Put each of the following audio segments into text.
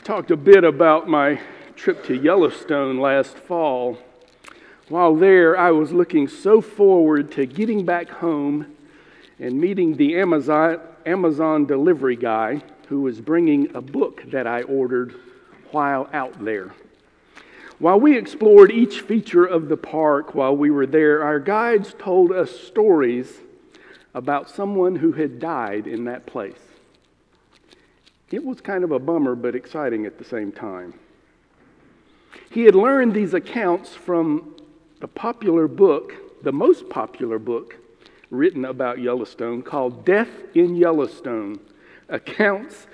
talked a bit about my trip to Yellowstone last fall. While there, I was looking so forward to getting back home and meeting the Amazon delivery guy who was bringing a book that I ordered while out there. While we explored each feature of the park while we were there, our guides told us stories about someone who had died in that place. It was kind of a bummer, but exciting at the same time. He had learned these accounts from the most popular book written about Yellowstone called Death in Yellowstone: Accounts,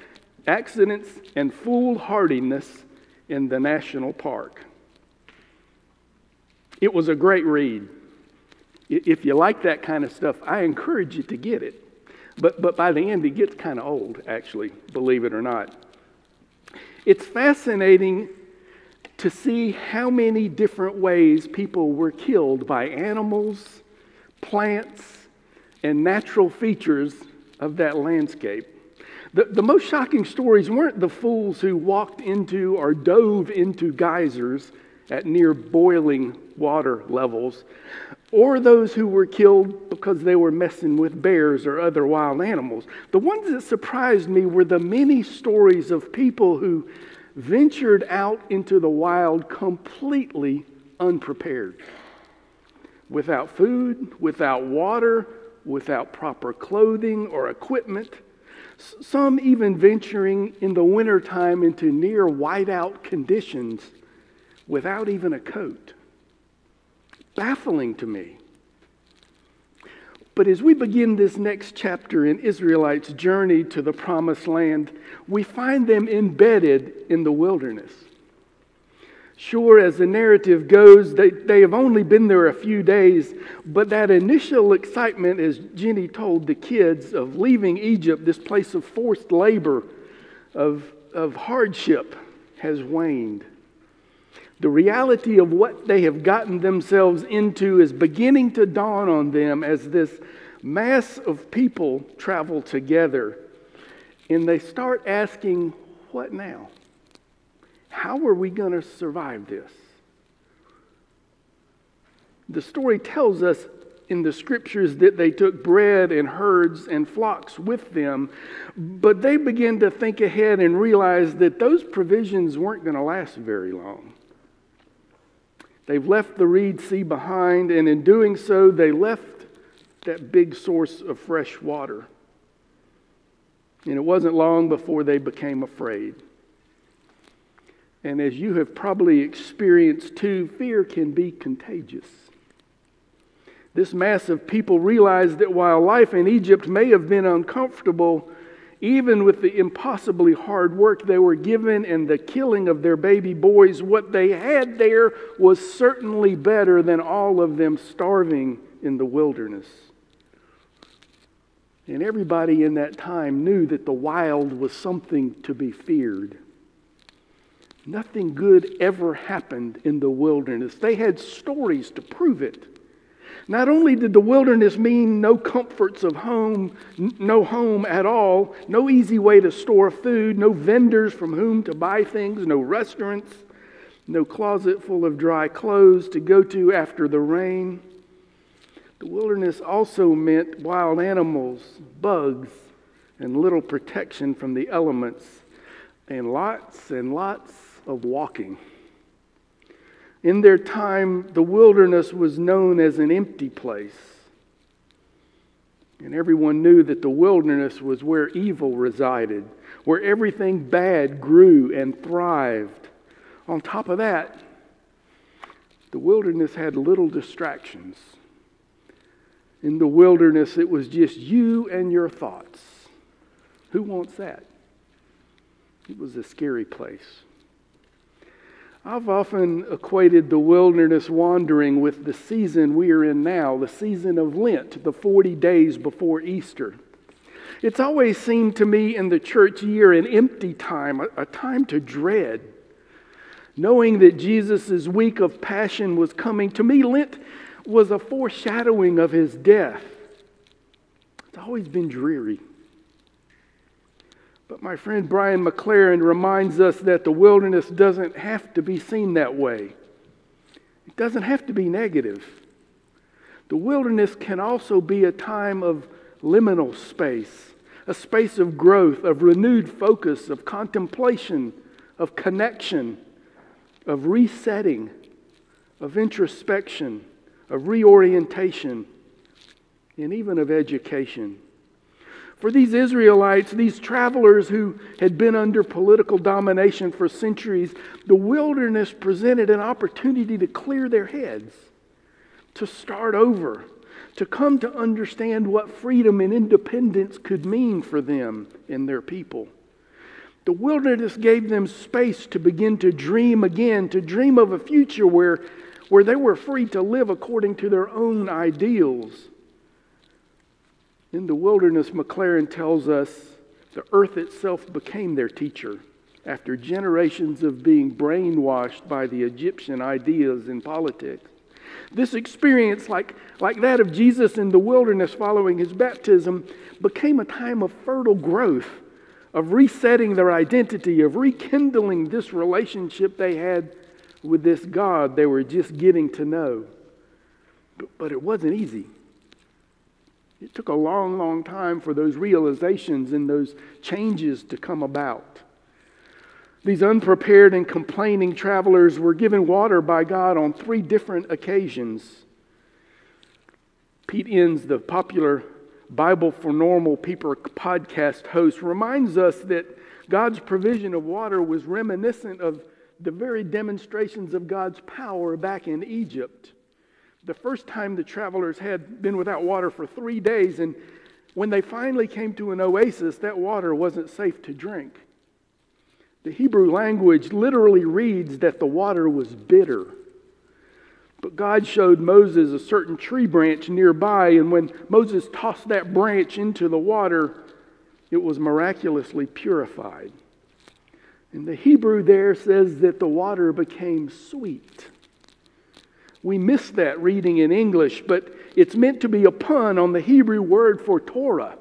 Accidents, and Foolhardiness in the National Park. It was a great read. If you like that kind of stuff, I encourage you to get it. But by the end, it gets kind of old, actually, believe it or not. It's fascinating to see how many different ways people were killed by animals, plants, and natural features of that landscape. The most shocking stories weren't the fools who walked into or dove into geysers at near boiling water levels, or those who were killed because they were messing with bears or other wild animals. The ones that surprised me were the many stories of people who ventured out into the wild completely unprepared, without food, without water, without proper clothing or equipment, some even venturing in the wintertime into near whiteout conditions without even a coat. Baffling to me. But as we begin this next chapter in Israelites' journey to the Promised Land, we find them embedded in the wilderness. Sure, as the narrative goes, they have only been there a few days, but that initial excitement, as Jenny told the kids, of leaving Egypt, this place of forced labor, of hardship, has waned. The reality of what they have gotten themselves into is beginning to dawn on them as this mass of people travel together. And they start asking, what now? How are we going to survive this? The story tells us in the scriptures that they took bread and herds and flocks with them, but they began to think ahead and realize that those provisions weren't going to last very long. They've left the Reed Sea behind, and in doing so, they left that big source of fresh water. And it wasn't long before they became afraid. And as you have probably experienced too, fear can be contagious. This mass of people realized that while life in Egypt may have been uncomfortable, even with the impossibly hard work they were given and the killing of their baby boys, what they had there was certainly better than all of them starving in the wilderness. And everybody in that time knew that the wild was something to be feared. Nothing good ever happened in the wilderness. They had stories to prove it. Not only did the wilderness mean no comforts of home, no home at all, no easy way to store food, no vendors from whom to buy things, no restaurants, no closet full of dry clothes to go to after the rain. The wilderness also meant wild animals, bugs, and little protection from the elements, and lots of walking. In their time, the wilderness was known as an empty place. And everyone knew that the wilderness was where evil resided, where everything bad grew and thrived. On top of that, the wilderness had little distractions. In the wilderness, it was just you and your thoughts. Who wants that? It was a scary place. I've often equated the wilderness wandering with the season we are in now, the season of Lent, the 40 days before Easter. It's always seemed to me in the church year an empty time, a time to dread. Knowing that Jesus' week of passion was coming, to me Lent was a foreshadowing of his death. It's always been dreary. But my friend Brian McLaren reminds us that the wilderness doesn't have to be seen that way. It doesn't have to be negative. The wilderness can also be a time of liminal space, a space of growth, of renewed focus, of contemplation, of connection, of resetting, of introspection, of reorientation, and even of education. For these Israelites, these travelers who had been under political domination for centuries, the wilderness presented an opportunity to clear their heads, to start over, to come to understand what freedom and independence could mean for them and their people. The wilderness gave them space to begin to dream again, to dream of a future where they were free to live according to their own ideals. In the wilderness, McLaren tells us, the earth itself became their teacher after generations of being brainwashed by the Egyptian ideas and politics. This experience, like that of Jesus in the wilderness following his baptism, became a time of fertile growth, of resetting their identity, of rekindling this relationship they had with this God they were just getting to know. But it wasn't easy. It took a long, long time for those realizations and those changes to come about. These unprepared and complaining travelers were given water by God on 3 different occasions. Pete Enns, the popular Bible for Normal People podcast host, reminds us that God's provision of water was reminiscent of the very demonstrations of God's power back in Egypt. The first time the travelers had been without water for 3 days, and when they finally came to an oasis, that water wasn't safe to drink. The Hebrew language literally reads that the water was bitter. But God showed Moses a certain tree branch nearby, and when Moses tossed that branch into the water, it was miraculously purified. And the Hebrew there says that the water became sweet. We miss that reading in English, but it's meant to be a pun on the Hebrew word for Torah,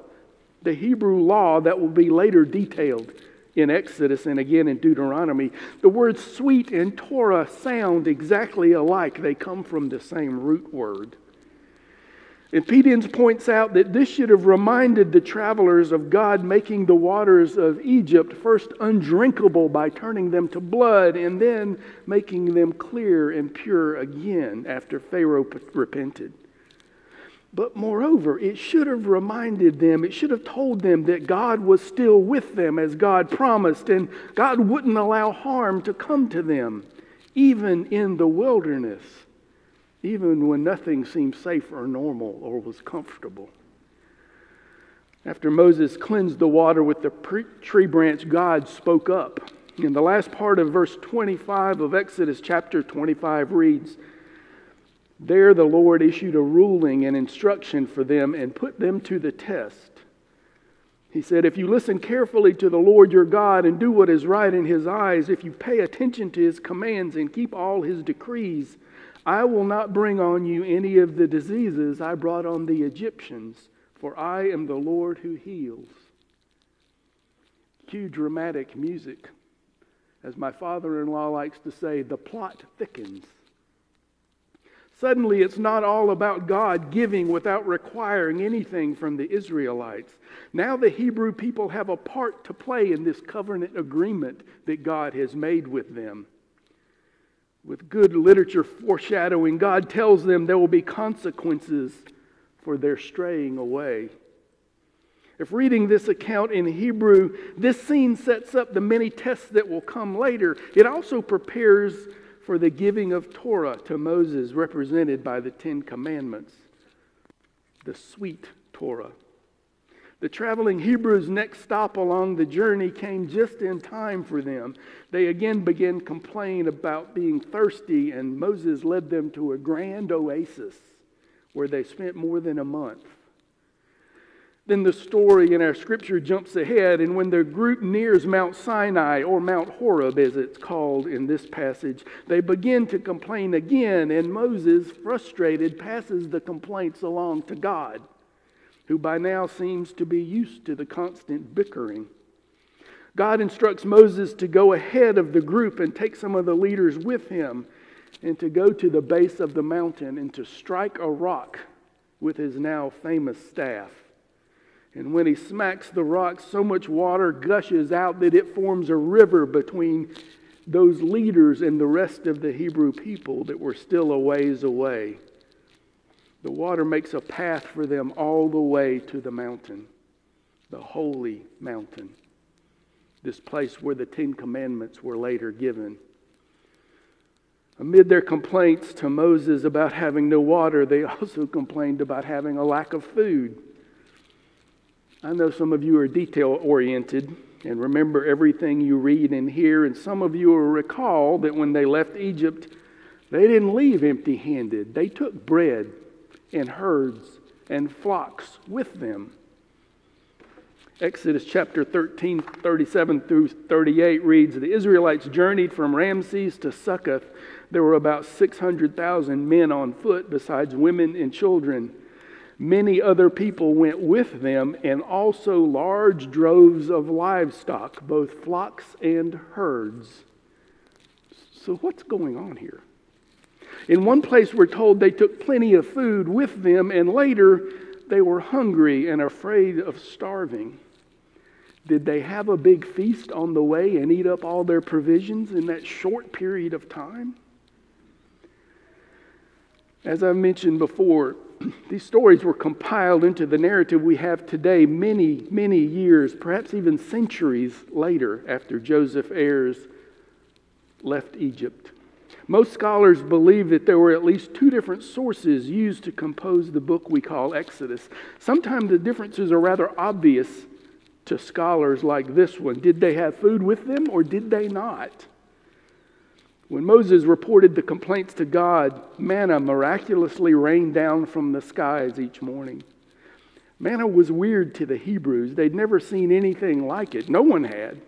the Hebrew law that will be later detailed in Exodus and again in Deuteronomy. The words sweet and Torah sound exactly alike. They come from the same root word. And Pete Enns points out that this should have reminded the travelers of God making the waters of Egypt first undrinkable by turning them to blood and then making them clear and pure again after Pharaoh repented. But moreover, it should have reminded them, it should have told them that God was still with them as God promised, and God wouldn't allow harm to come to them, even in the wilderness, even when nothing seemed safe or normal or was comfortable. After Moses cleansed the water with the tree branch, God spoke up. In the last part of verse 25 of Exodus chapter 25 reads, "There the Lord issued a ruling and instruction for them and put them to the test. He said, if you listen carefully to the Lord your God and do what is right in His eyes, if you pay attention to His commands and keep all His decrees, I will not bring on you any of the diseases I brought on the Egyptians, for I am the Lord who heals." Cue dramatic music. As my father-in-law likes to say, the plot thickens. Suddenly, it's not all about God giving without requiring anything from the Israelites. Now the Hebrew people have a part to play in this covenant agreement that God has made with them. With good literature foreshadowing, God tells them there will be consequences for their straying away. If reading this account in Hebrew, this scene sets up the many tests that will come later. It also prepares for the giving of Torah to Moses, represented by the 10 Commandments, the sweet Torah. The traveling Hebrews' next stop along the journey came just in time for them. They again began to complain about being thirsty, and Moses led them to a grand oasis where they spent more than a month. Then the story in our scripture jumps ahead, and when the group nears Mount Sinai, or Mount Horeb as it's called in this passage, they begin to complain again, and Moses, frustrated, passes the complaints along to God, who by now seems to be used to the constant bickering. God instructs Moses to go ahead of the group and take some of the leaders with him and to go to the base of the mountain and to strike a rock with his now famous staff. And when he smacks the rock, so much water gushes out that it forms a river between those leaders and the rest of the Hebrew people that were still a ways away. The water makes a path for them all the way to the mountain, the holy mountain, this place where the Ten Commandments were later given. Amid their complaints to Moses about having no water, they also complained about having a lack of food. I know some of you are detail-oriented and remember everything you read and hear, and some of you will recall that when they left Egypt, they didn't leave empty-handed. They took bread and herds and flocks with them. Exodus chapter 13, 37 through 38 reads, "The Israelites journeyed from Ramses to Succoth. There were about 600,000 men on foot, besides women and children. Many other people went with them, and also large droves of livestock, both flocks and herds." So what's going on here? In one place we're told they took plenty of food with them, and later they were hungry and afraid of starving. Did they have a big feast on the way and eat up all their provisions in that short period of time? As I mentioned before, these stories were compiled into the narrative we have today many, many years, perhaps even centuries later after Joseph's heirs left Egypt. Most scholars believe that there were at least two different sources used to compose the book we call Exodus. Sometimes the differences are rather obvious to scholars like this one. Did they have food with them or did they not? When Moses reported the complaints to God, manna miraculously rained down from the skies each morning. Manna was weird to the Hebrews. They'd never seen anything like it. No one had.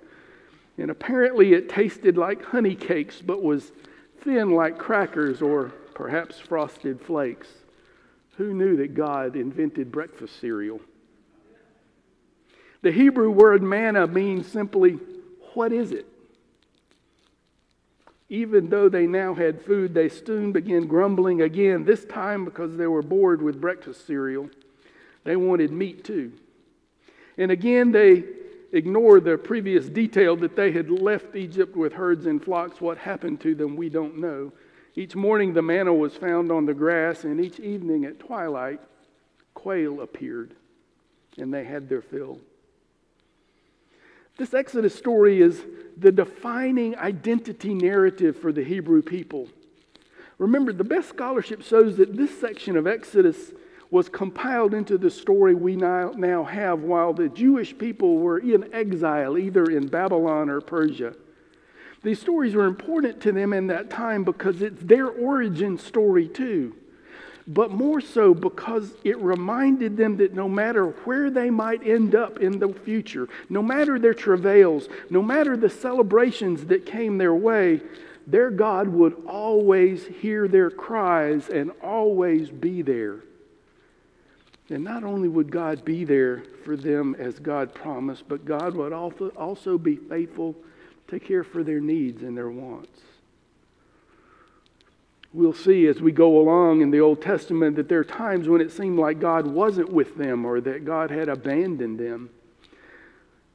And apparently it tasted like honey cakes, but was thin like crackers or perhaps frosted flakes. Who knew that God invented breakfast cereal? The Hebrew word manna means simply, what is it? Even though they now had food, they soon began grumbling again, this time because they were bored with breakfast cereal. They wanted meat too. And again, they ignored the previous detail that they had left Egypt with herds and flocks. What happened to them, we don't know. Each morning the manna was found on the grass, and each evening at twilight, quail appeared, and they had their fill. This Exodus story is the defining identity narrative for the Hebrew people. Remember, the best scholarship shows that this section of Exodus was compiled into the story we now have while the Jewish people were in exile, either in Babylon or Persia. These stories were important to them in that time because it's their origin story too. But more so because it reminded them that no matter where they might end up in the future, no matter their travails, no matter the celebrations that came their way, their God would always hear their cries and always be there. And not only would God be there for them as God promised, but God would also be faithful to care for their needs and their wants. We'll see as we go along in the Old Testament that there are times when it seemed like God wasn't with them or that God had abandoned them.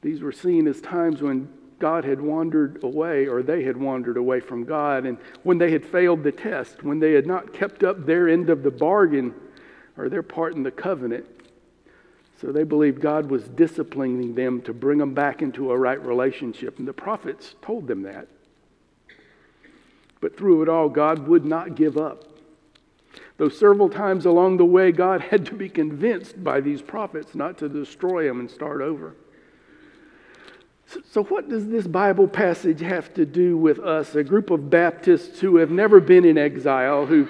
These were seen as times when God had wandered away or they had wandered away from God, and when they had failed the test, when they had not kept up their end of the bargain or their part in the covenant. So they believed God was disciplining them to bring them back into a right relationship, and the prophets told them that. But through it all, God would not give up. Though several times along the way, God had to be convinced by these prophets not to destroy them and start over. So what does this Bible passage have to do with us, a group of Baptists who have never been in exile,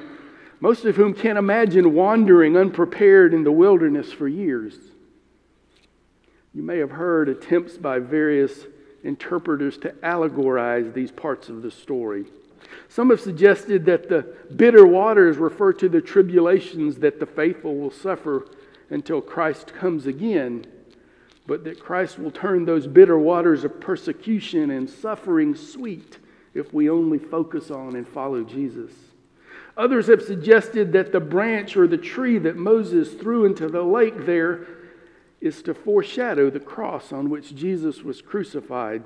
most of whom can't imagine wandering unprepared in the wilderness for years? You may have heard attempts by various interpreters to allegorize these parts of the story. Some have suggested that the bitter waters refer to the tribulations that the faithful will suffer until Christ comes again. but that Christ will turn those bitter waters of persecution and suffering sweet if we only focus on and follow Jesus. Others have suggested that the branch or the tree that Moses threw into the lake there is to foreshadow the cross on which Jesus was crucified,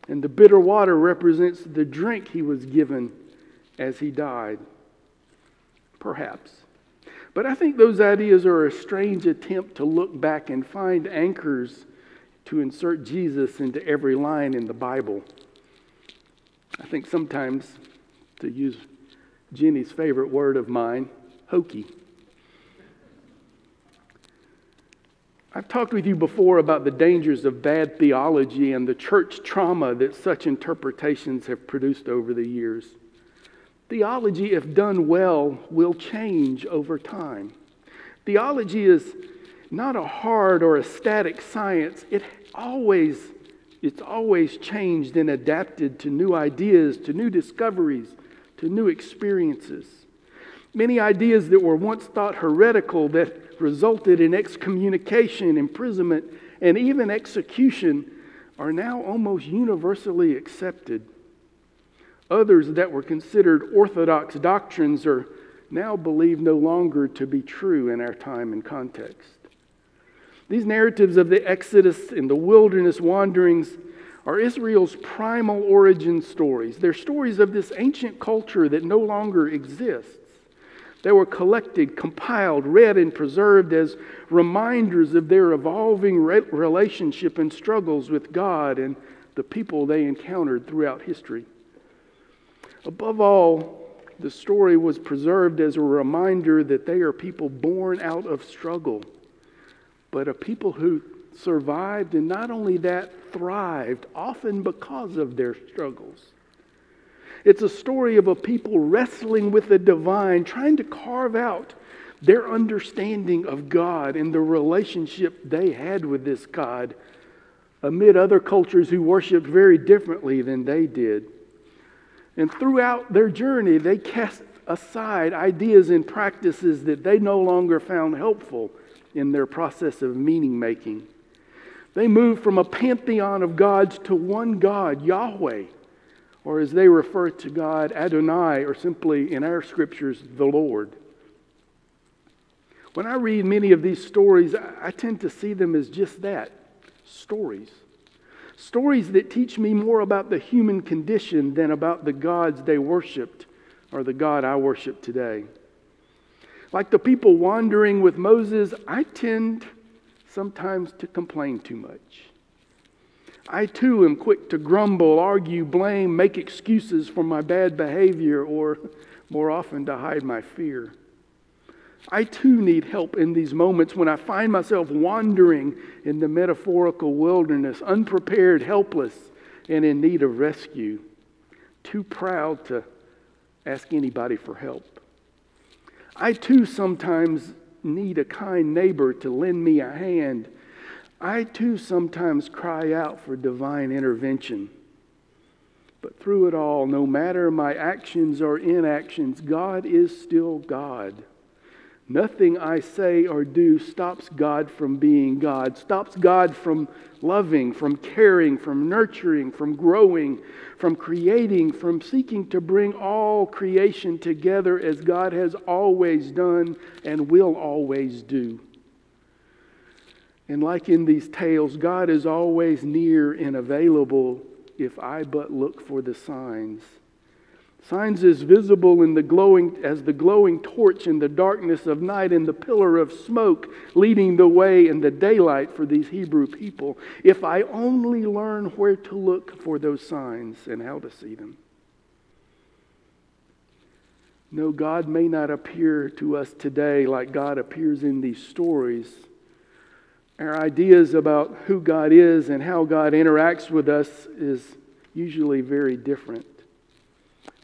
and the bitter water represents the drink he was given as he died. Perhaps. But I think those ideas are a strange attempt to look back and find anchors to insert Jesus into every line in the Bible. I think sometimes, to use Jenny's favorite word of mine, hokey. I've talked with you before about the dangers of bad theology and the church trauma that such interpretations have produced over the years. Theology, if done well, will change over time. Theology is not a hard or a static science. It's always changed and adapted to new ideas, to new discoveries, to new experiences. Many ideas that were once thought heretical that resulted in excommunication, imprisonment, and even execution are now almost universally accepted. Others that were considered orthodox doctrines are now believed no longer to be true in our time and context. These narratives of the Exodus and the wilderness wanderings are Israel's primal origin stories. They're stories of this ancient culture that no longer exists. They were collected, compiled, read, and preserved as reminders of their evolving relationship and struggles with God and the people they encountered throughout history. Above all, the story was preserved as a reminder that they are people born out of struggle, but a people who survived, and not only that, thrived, often because of their struggles. It's a story of a people wrestling with the divine, trying to carve out their understanding of God and the relationship they had with this God amid other cultures who worshiped very differently than they did. And throughout their journey, they cast aside ideas and practices that they no longer found helpful in their process of meaning making. They moved from a pantheon of gods to one God, Yahweh, or as they refer to God, Adonai, or simply in our scriptures, the Lord. When I read many of these stories, I tend to see them as just that, stories. Stories that teach me more about the human condition than about the gods they worshipped or the God I worship today. Like the people wandering with Moses, I tend sometimes to complain too much. I too am quick to grumble, argue, blame, make excuses for my bad behavior, or more often to hide my fear. I too need help in these moments when I find myself wandering in the metaphorical wilderness, unprepared, helpless, and in need of rescue, too proud to ask anybody for help. I too sometimes need a kind neighbor to lend me a hand. I too sometimes cry out for divine intervention. But through it all, no matter my actions or inactions, God is still God. Nothing I say or do stops God from being God, stops God from loving, from caring, from nurturing, from growing, from creating, from seeking to bring all creation together as God has always done and will always do. And like in these tales, God is always near and available if I but look for the signs. Signs as visible in the glowing torch in the darkness of night and the pillar of smoke leading the way in the daylight for these Hebrew people. If I only learn where to look for those signs and how to see them. No, God may not appear to us today like God appears in these stories. Our ideas about who God is and how God interacts with us is usually very different.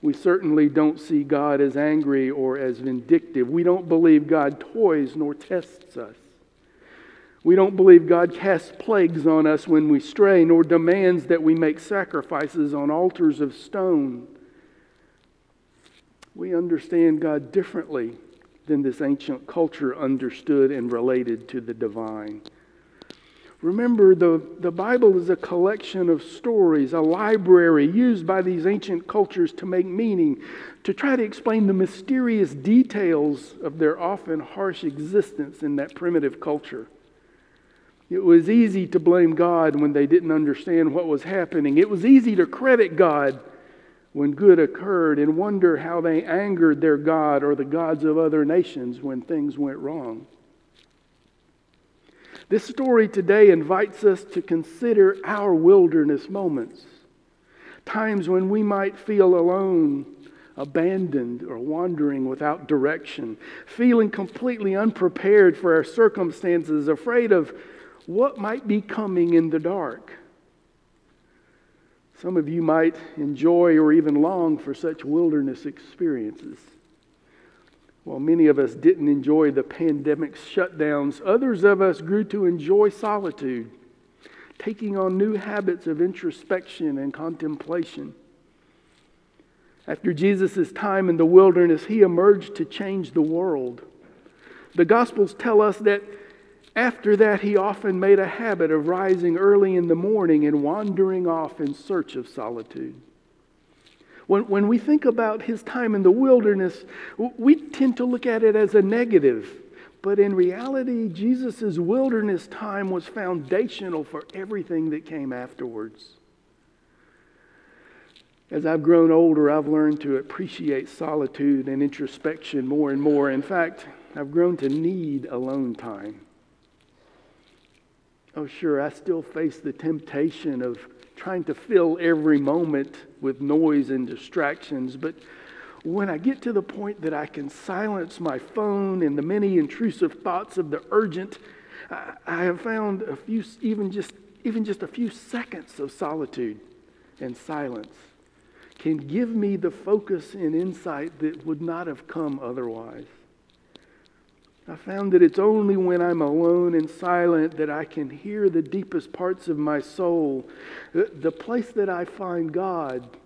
We certainly don't see God as angry or as vindictive. We don't believe God toys nor tests us. We don't believe God casts plagues on us when we stray, nor demands that we make sacrifices on altars of stone. We understand God differently than this ancient culture understood and related to the divine. Remember, the Bible is a collection of stories, a library used by these ancient cultures to make meaning, to try to explain the mysterious details of their often harsh existence in that primitive culture. It was easy to blame God when they didn't understand what was happening. It was easy to credit God when good occurred and wonder how they angered their God or the gods of other nations when things went wrong. This story today invites us to consider our wilderness moments, times when we might feel alone, abandoned, or wandering without direction, feeling completely unprepared for our circumstances, afraid of what might be coming in the dark. Some of you might enjoy or even long for such wilderness experiences. While many of us didn't enjoy the pandemic's shutdowns, others of us grew to enjoy solitude, taking on new habits of introspection and contemplation. After Jesus' time in the wilderness, he emerged to change the world. The Gospels tell us that after that, he often made a habit of rising early in the morning and wandering off in search of solitude. When we think about his time in the wilderness, we tend to look at it as a negative. But in reality, Jesus' wilderness time was foundational for everything that came afterwards. As I've grown older, I've learned to appreciate solitude and introspection more and more. In fact, I've grown to need alone time. Oh, sure, I still face the temptation of trying to fill every moment with noise and distractions. But when I get to the point that I can silence my phone and the many intrusive thoughts of the urgent, I have found even just a few seconds of solitude and silence can give me the focus and insight that would not have come otherwise. I found that it's only when I'm alone and silent that I can hear the deepest parts of my soul, the place that I find God,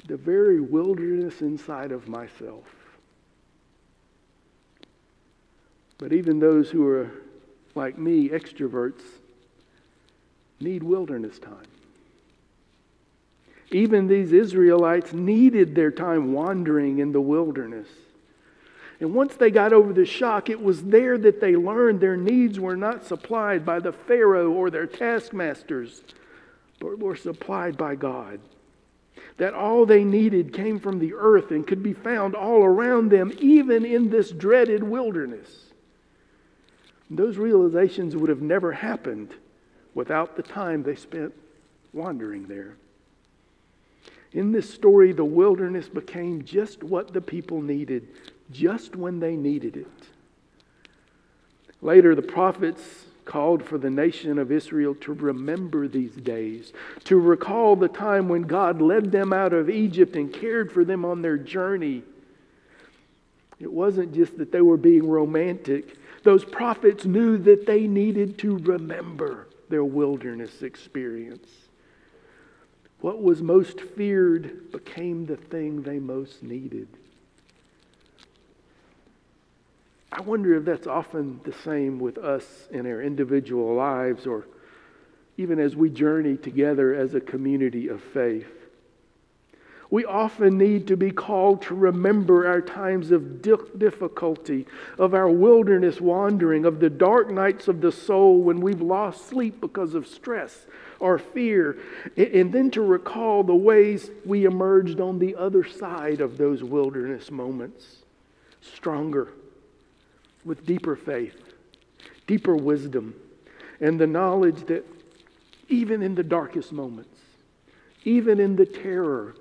the very wilderness inside of myself. But even those who are, like me, extroverts, need wilderness time. Even these Israelites needed their time wandering in the wilderness. And once they got over the shock, it was there that they learned their needs were not supplied by the Pharaoh or their taskmasters, but were supplied by God. That all they needed came from the earth and could be found all around them, even in this dreaded wilderness. Those realizations would have never happened without the time they spent wandering there. In this story, the wilderness became just what the people needed, just when they needed it. Later, the prophets called for the nation of Israel to remember these days, to recall the time when God led them out of Egypt and cared for them on their journey. It wasn't just that they were being romantic. Those prophets knew that they needed to remember their wilderness experience. What was most feared became the thing they most needed. I wonder if that's often the same with us in our individual lives, or even as we journey together as a community of faith. We often need to be called to remember our times of difficulty, of our wilderness wandering, of the dark nights of the soul when we've lost sleep because of stress or fear, and then to recall the ways we emerged on the other side of those wilderness moments, stronger, with deeper faith, deeper wisdom, and the knowledge that even in the darkest moments, even in the terror,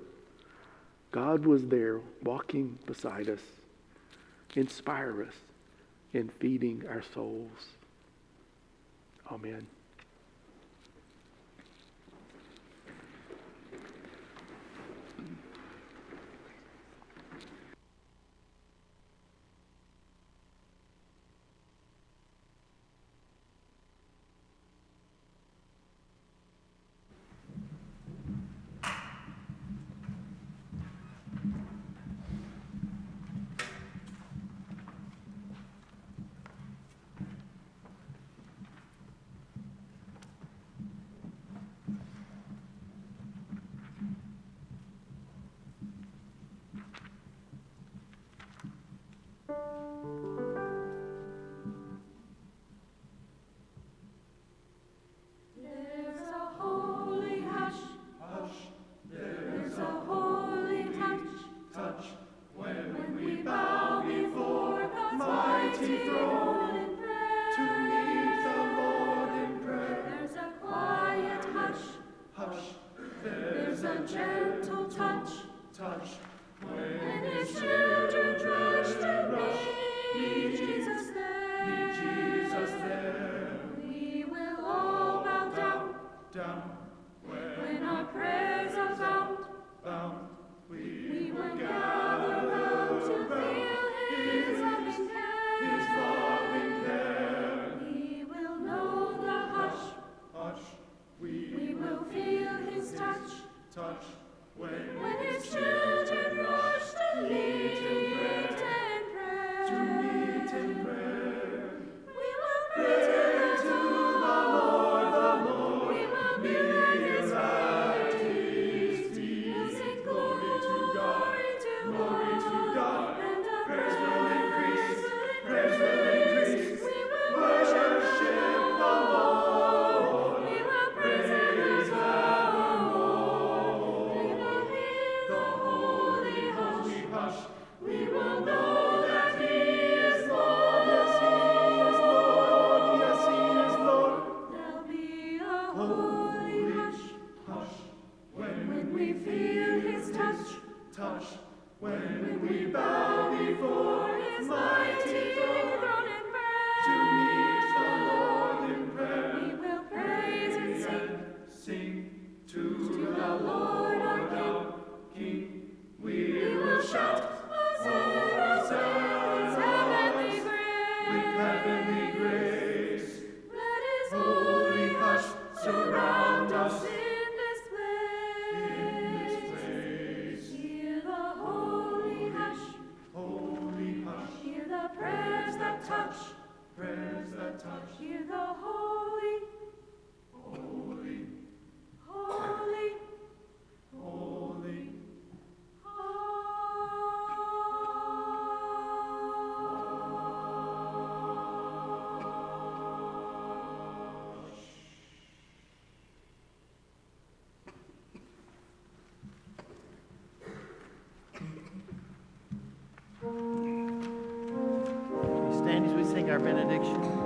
God was there walking beside us, inspire us, and feeding our souls. Amen. When we bow before his mighty throne to meet the Lord in prayer, we will praise and sing to the Lord our King. We will shout, Hosanna, with heavenly grace. Let his holy hush surround us in this place. Hear the holy hush, holy hush. Hear the prayers that touch, prayers that touch. Hear the holy, holy, holy, holy. Stand as we sing our benediction.